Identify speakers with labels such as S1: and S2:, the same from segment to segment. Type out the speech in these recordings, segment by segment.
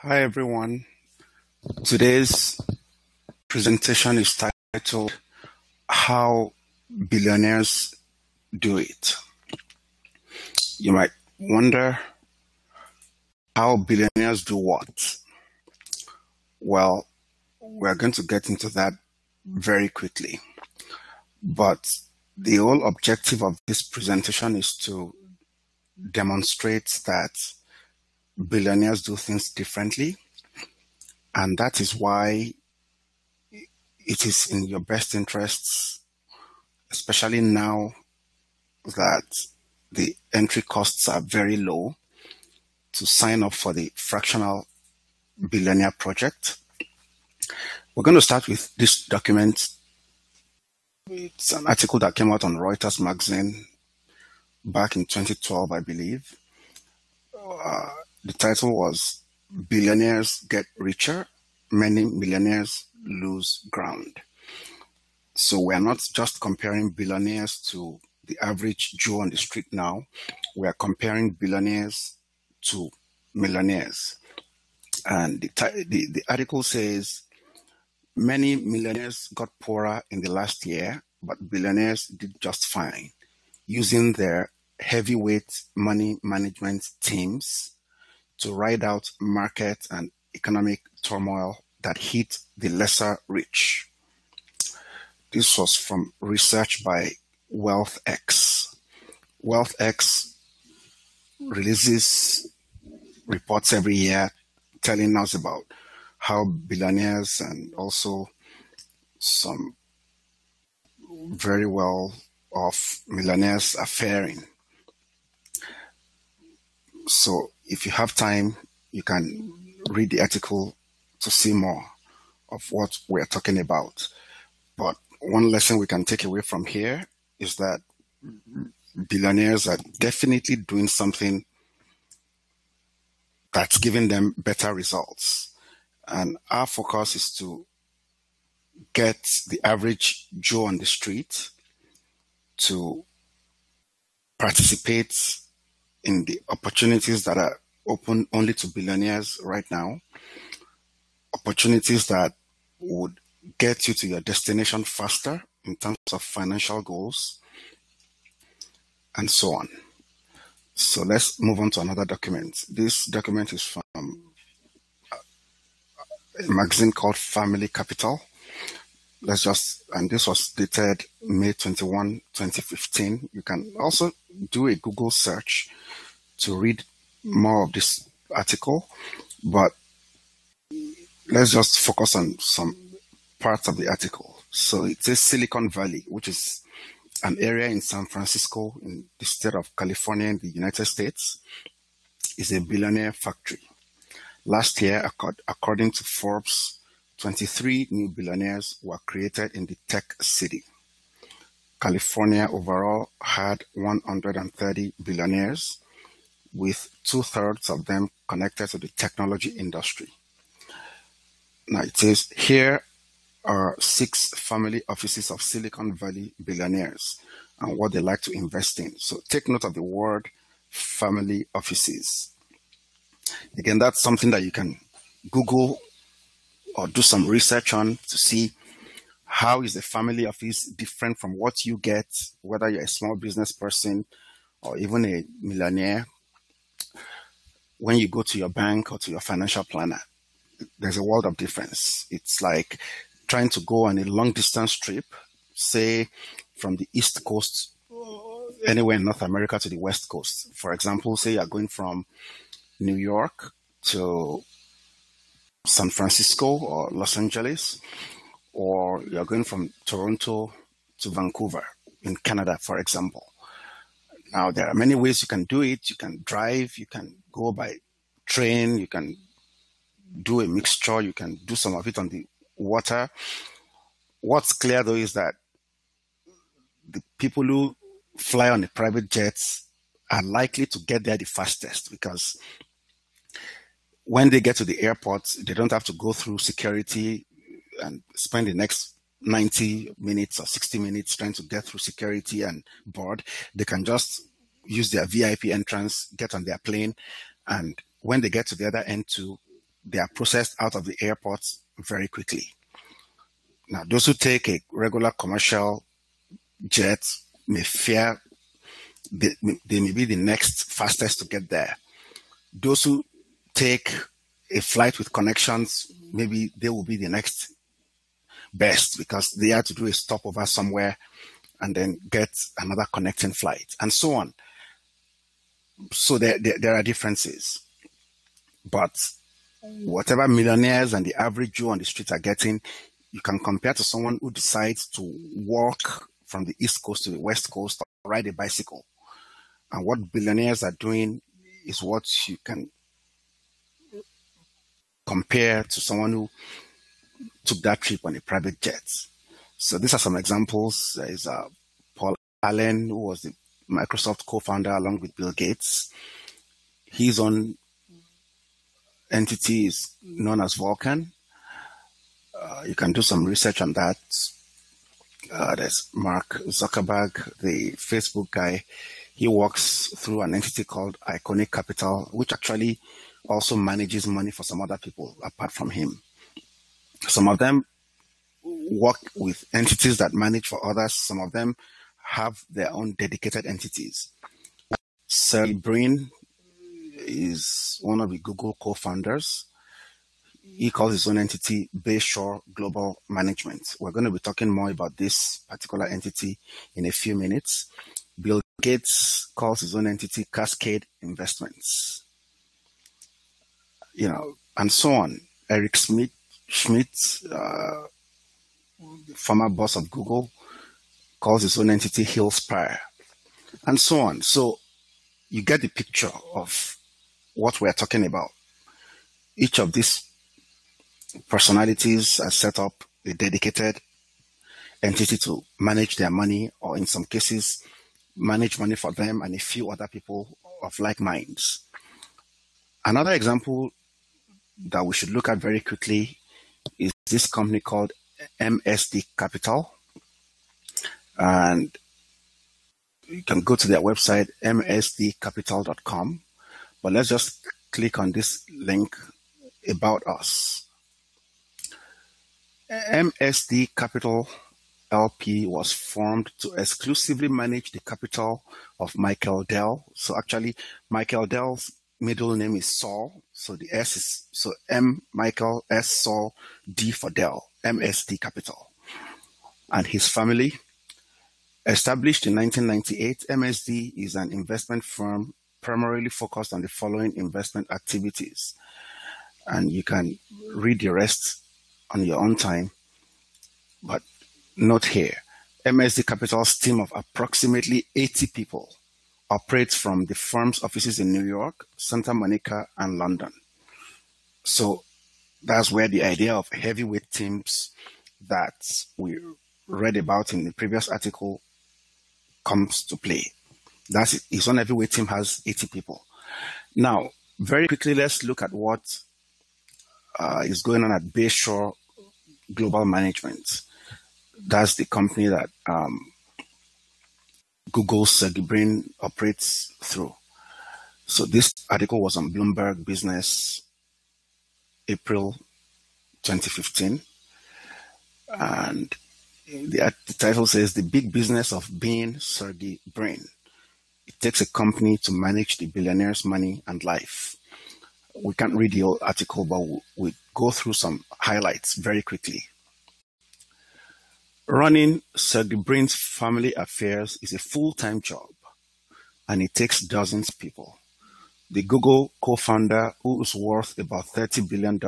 S1: Hi everyone. Today's presentation is titled How Billionaires Do It. You might wonder, how billionaires do what? Well, we're going to get into that very quickly. But the whole objective of this presentation is to demonstrate that billionaires do things differently, and that is why it is in your best interests, especially now that the entry costs are very low, to sign up for the Fractional Billionaire Project. We're going to start with this document. It's an article that came out on Reuters magazine back in 2012, I believe. The title was Billionaires Get Richer, Many Millionaires Lose Ground. So we're not just comparing billionaires to the average Joe on the street now. We are comparing billionaires to millionaires. And the article says, many millionaires got poorer in the last year, but billionaires did just fine, using their heavyweight money management teams to ride out market and economic turmoil that hit the lesser rich. This was from research by WealthX. WealthX releases reports every year telling us about how billionaires and also some very well off millionaires are faring. So if you have time, you can read the article to see more of what we're talking about. But one lesson we can take away from here is that billionaires are definitely doing something that's giving them better results. And our focus is to get the average Joe on the street to participate in the opportunities that are open only to billionaires right now, opportunities that would get you to your destination faster in terms of financial goals, and so on. So let's move on to another document. This document is from a magazine called Family Capital. And this was dated May 21, 2015. You can also do a Google search to read more of this article, but let's just focus on some parts of the article. So it says Silicon Valley, which is an area in San Francisco in the state of California in the United States, is a billionaire factory. Last year, according to Forbes, 23 new billionaires were created in the tech city. California overall had 130 billionaires, with 2/3 of them connected to the technology industry. Now it says, here are 6 family offices of Silicon Valley billionaires and what they like to invest in. So take note of the word family offices. Again, that's something that you can Google or do some research on to see how is the family office different from what you get, whether you're a small business person or even a millionaire. When you go to your bank or to your financial planner, there's a world of difference. It's like trying to go on a long distance trip, say from the East Coast, anywhere in North America to the West Coast. For example, say you're going from New York to San Francisco or Los Angeles, or you're going from Toronto to Vancouver in Canada, for example. Now, there are many ways you can do it. You can drive, you can go by train, you can do a mixture, you can do some of it on the water. What's clear, though, is that the people who fly on the private jets are likely to get there the fastest, because when they get to the airport, they don't have to go through security and spend the next 90 minutes or 60 minutes trying to get through security and board. They can just use their VIP entrance, get on their plane, and when they get to the other end too, they are processed out of the airport very quickly. Now, those who take a regular commercial jet may fear they may be the next fastest to get there. Those who take a flight with connections, maybe they will be the next best because they have to do a stopover somewhere and then get another connecting flight and so on. So there are differences. But whatever millionaires and the average Joe on the street are getting, you can compare to someone who decides to walk from the East Coast to the West Coast or ride a bicycle. And what billionaires are doing is what you can compare to someone who took that trip on a private jet. So these are some examples. There is Paul Allen, who was the Microsoft co-founder along with Bill Gates. His own entity is known as Vulcan. You can do some research on that. There's Mark Zuckerberg, the Facebook guy. He works through an entity called Iconic Capital, which actually also manages money for some other people apart from him. Some of them work with entities that manage for others. Some of them have their own dedicated entities. Sergey Brin is one of the Google co-founders. He calls his own entity Bayshore Global Management. We're going to be talking more about this particular entity in a few minutes. Bill Gates calls his own entity Cascade Investments. And so on. Eric Schmidt, former boss of Google, calls his own entity Hillspire, and so on. So you get the picture of what we're talking about. Each of these personalities has set up a dedicated entity to manage their money, or in some cases, manage money for them and a few other people of like minds. Another example that we should look at very quickly is this company called MSD Capital. And you can go to their website, msdcapital.com. But let's just click on this link, About Us. MSD Capital LP was formed to exclusively manage the capital of Michael Dell. So actually, Michael Dell's middle name is Saul. So the S is, so M, Michael, S, Saul, D for Dell, MSD Capital. And his family. Established in 1998, MSD is an investment firm primarily focused on the following investment activities. And you can read the rest on your own time. But note here, MSD Capital's team of approximately 80 people operates from the firm's offices in New York, Santa Monica, and London. So that's where the idea of heavyweight teams that we read about in the previous article comes to play. That's it. His own heavyweight team has 80 people. Now, very quickly, let's look at what is going on at Bayshore Global Management. That's the company that Google's Sergey Brin operates through. So this article was on Bloomberg Business, April 2015. And the title says, The Big Business of Being Sergey Brin. It takes a company to manage the billionaire's money and life. We can't read the whole article, but we'll go through some highlights very quickly. Running Sergey Brin's family affairs is a full-time job, and it takes dozens of people. The Google co-founder, who is worth about $30 billion,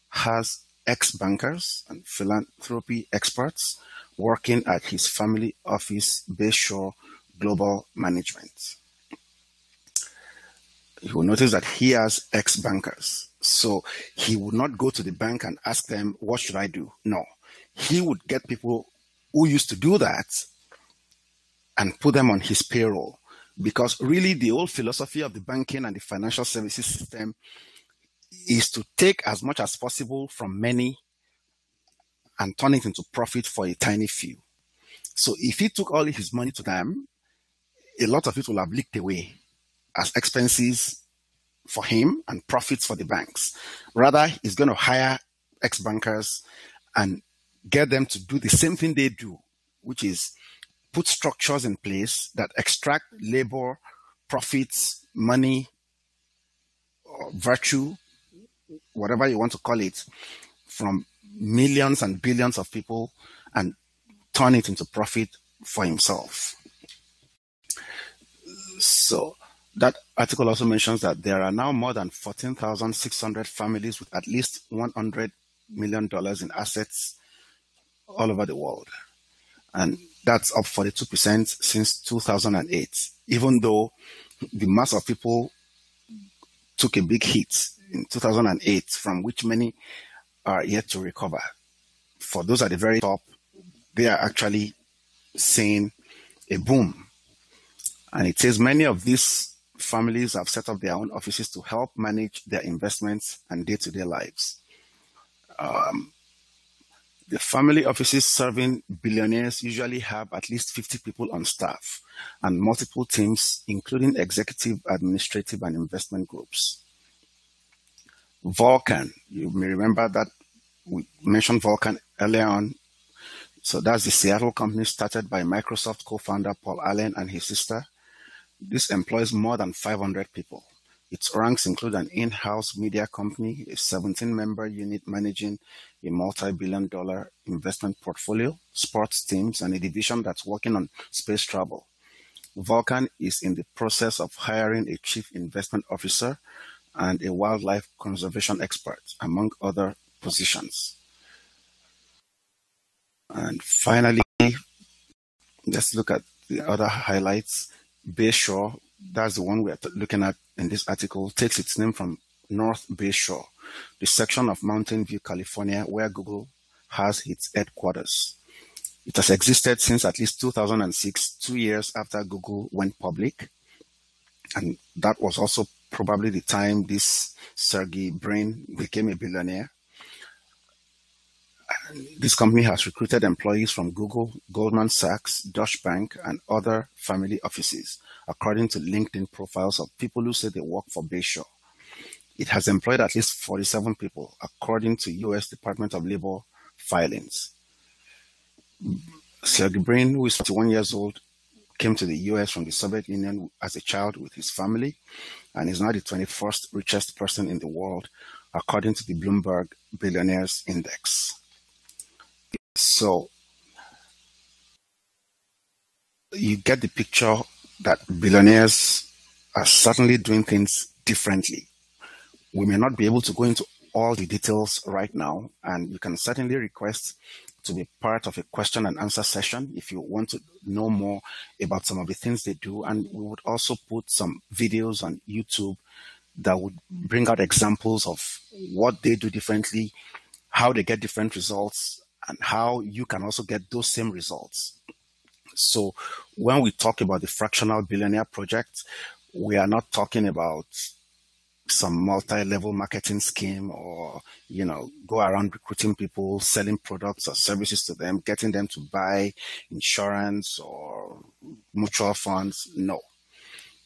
S1: has ex-bankers and philanthropy experts working at his family office, Bayshore Global Management. You will notice that he has ex-bankers. So he would not go to the bank and ask them, what should I do? No. He would get people who used to do that and put them on his payroll. Because really the whole philosophy of the banking and the financial services system is to take as much as possible from many and turn it into profit for a tiny few. So if he took all his money to them, a lot of it will have leaked away as expenses for him and profits for the banks. Rather, he's going to hire ex-bankers and get them to do the same thing they do, which is put structures in place that extract labor, profits, money, or virtue, whatever you want to call it, from millions and billions of people and turn it into profit for himself. So that article also mentions that there are now more than 14,600 families with at least $100 million in assets all over the world. And that's up 42% since 2008, even though the mass of people took a big hit in 2008, from which many are yet to recover. For those at the very top, they are actually seeing a boom. And it says many of these families have set up their own offices to help manage their investments and day-to-day lives. The family offices serving billionaires usually have at least 50 people on staff and multiple teams, including executive, administrative, and investment groups. Vulcan, you may remember that we mentioned Vulcan earlier on. So that's the Seattle company started by Microsoft co-founder Paul Allen and his sister. This employs more than 500 people. Its ranks include an in-house media company, a 17-member unit managing a multi-billion-dollar investment portfolio, sports teams, and a division that's working on space travel. Vulcan is in the process of hiring a chief investment officer and a wildlife conservation expert, among other positions. And finally, let's look at the other highlights. Bayshore, that's the one we're looking at in this article, takes its name from North Bayshore, the section of Mountain View, California, where Google has its headquarters. It has existed since at least 2006, 2 years after Google went public. And that was also probably the time this Sergey Brin became a billionaire. This company has recruited employees from Google, Goldman Sachs, Deutsche Bank, and other family offices, according to LinkedIn profiles of people who say they work for Bayshore. It has employed at least 47 people, according to U.S. Department of Labor filings. Sergey Brin, who is 41 years old, came to the U.S. from the Soviet Union as a child with his family, and is now the 21st richest person in the world, according to the Bloomberg Billionaires Index. So you get the picture that billionaires are certainly doing things differently. We may not be able to go into all the details right now, and you can certainly request to be part of a question and answer session if you want to know more about some of the things they do. And we would also put some videos on YouTube that would bring out examples of what they do differently, how they get different results, and how you can also get those same results. So when we talk about the fractional billionaire project, we are not talking about some multi-level marketing scheme or, go around recruiting people, selling products or services to them, getting them to buy insurance or mutual funds. No,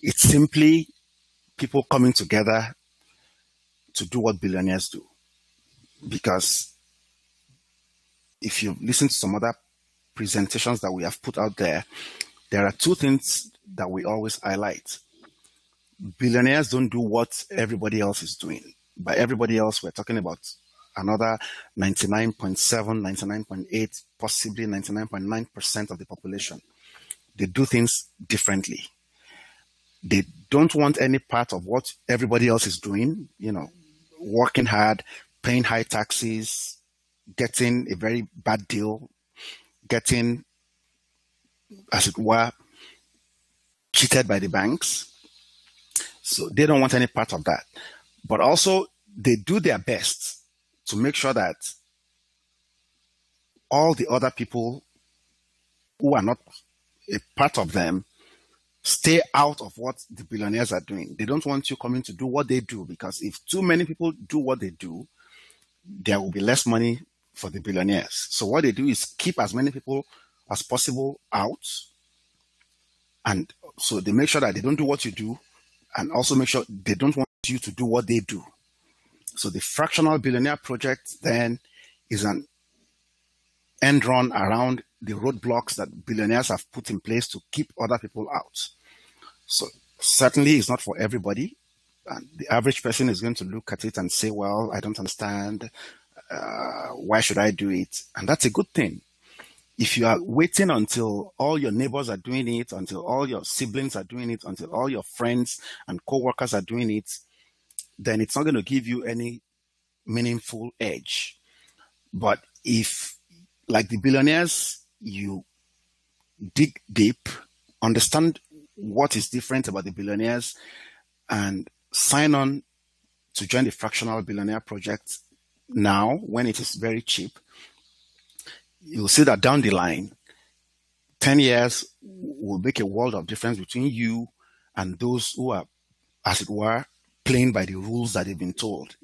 S1: it's simply people coming together to do what billionaires do. Because if you listen to some other presentations that we have put out there, there are two things that we always highlight. Billionaires don't do what everybody else is doing. By everybody else, we're talking about another 99.7, 99.8, possibly 99.9% of the population. They do things differently. They don't want any part of what everybody else is doing, working hard, paying high taxes, getting a very bad deal, getting, as it were, cheated by the banks. So they don't want any part of that. But also, they do their best to make sure that all the other people who are not a part of them stay out of what the billionaires are doing. They don't want you coming to do what they do, because if too many people do what they do, there will be less money for the billionaires. So what they do is keep as many people as possible out. And so they make sure that they don't do what you do, and also make sure they don't want you to do what they do. So the fractional billionaire project then is an end run around the roadblocks that billionaires have put in place to keep other people out. So certainly it's not for everybody. And the average person is going to look at it and say, well, I don't understand. Why should I do it? And that's a good thing. If you are waiting until all your neighbors are doing it, until all your siblings are doing it, until all your friends and co-workers are doing it, then it's not going to give you any meaningful edge. But if, like the billionaires, you dig deep, understand what is different about the billionaires, and sign on to join the fractional billionaire project now when it is very cheap, you'll see that down the line, 10 years will make a world of difference between you and those who are, as it were, playing by the rules that they've been told.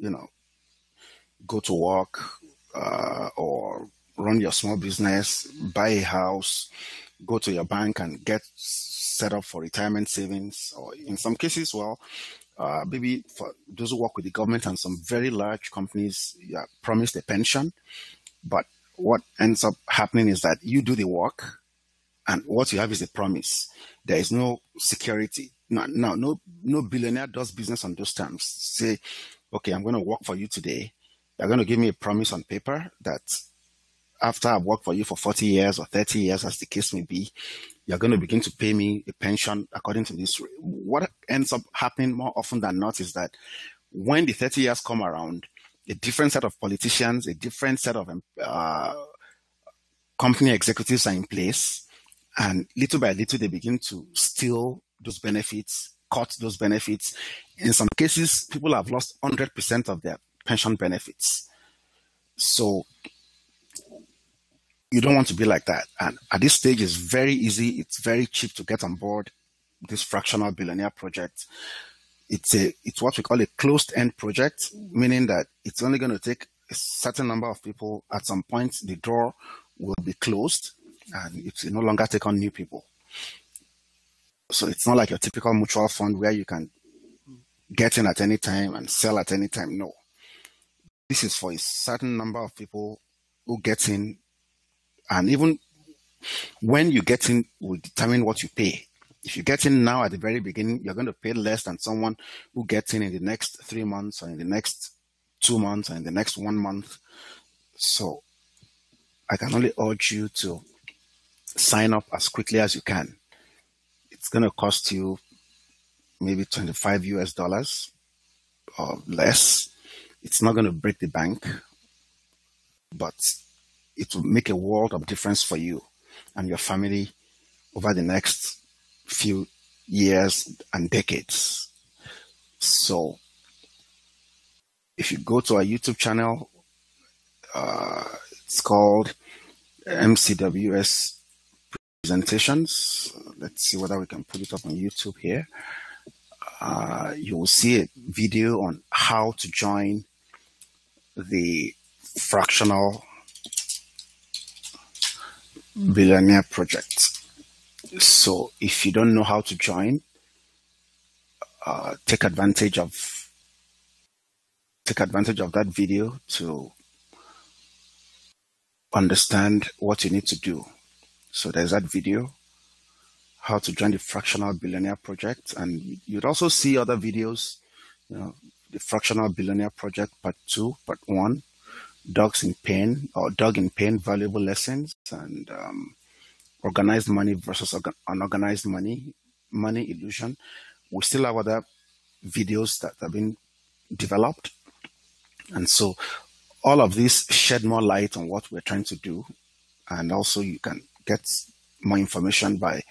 S1: Go to work or run your small business, buy a house, go to your bank and get set up for retirement savings, or in some cases, well, maybe for those who work with the government and some very large companies, you are promised a pension. But what ends up happening is that you do the work and what you have is a promise. There is no security. No billionaire does business on those terms. Say, okay, I'm going to work for you today. You're going to give me a promise on paper that after I've worked for you for 40 years or 30 years, as the case may be, you're going to begin to pay me a pension according to this. What ends up happening more often than not is that when the 30 years come around, a different set of politicians, a different set of company executives are in place, and little by little they begin to steal those benefits, cut those benefits. In some cases, people have lost 100% of their pension benefits. So you don't want to be like that. And at this stage, it's very easy. It's very cheap to get on board this fractional billionaire project. It's what we call a closed-end project, meaning that it's only going to take a certain number of people. At some point, the door will be closed, and it will no longer take on new people. So it's not like your typical mutual fund where you can get in at any time and sell at any time. No. This is for a certain number of people who get in, and even when you get in will determine what you pay. If you get in now at the very beginning, you're going to pay less than someone who gets in the next 3 months or in the next 2 months or in the next 1 month. So I can only urge you to sign up as quickly as you can. It's going to cost you maybe $25 or less. It's not going to break the bank, but it will make a world of difference for you and your family over the next few years and decades. So if you go to our YouTube channel, it's called MCWS Presentations. Let's see whether we can put it up on YouTube here. You will see a video on how to join the fractional billionaire project. So if you don't know how to join, take advantage of that video to understand what you need to do. So there's that video, how to join the fractional billionaire project, and you'd also see other videos, the fractional billionaire project part 2, part 1, Dog in Pain, Valuable Lessons, and Organized Money versus Unorganized Money Illusion. We still have other videos that have been developed. And so all of this shed more light on what we're trying to do. And also you can get more information by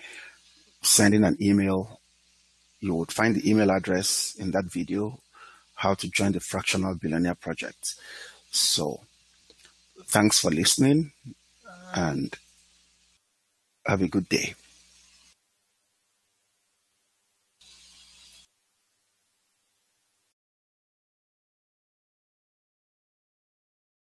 S1: sending an email. You would find the email address in that video, how to join the fractional billionaire project. So thanks for listening and have a good day.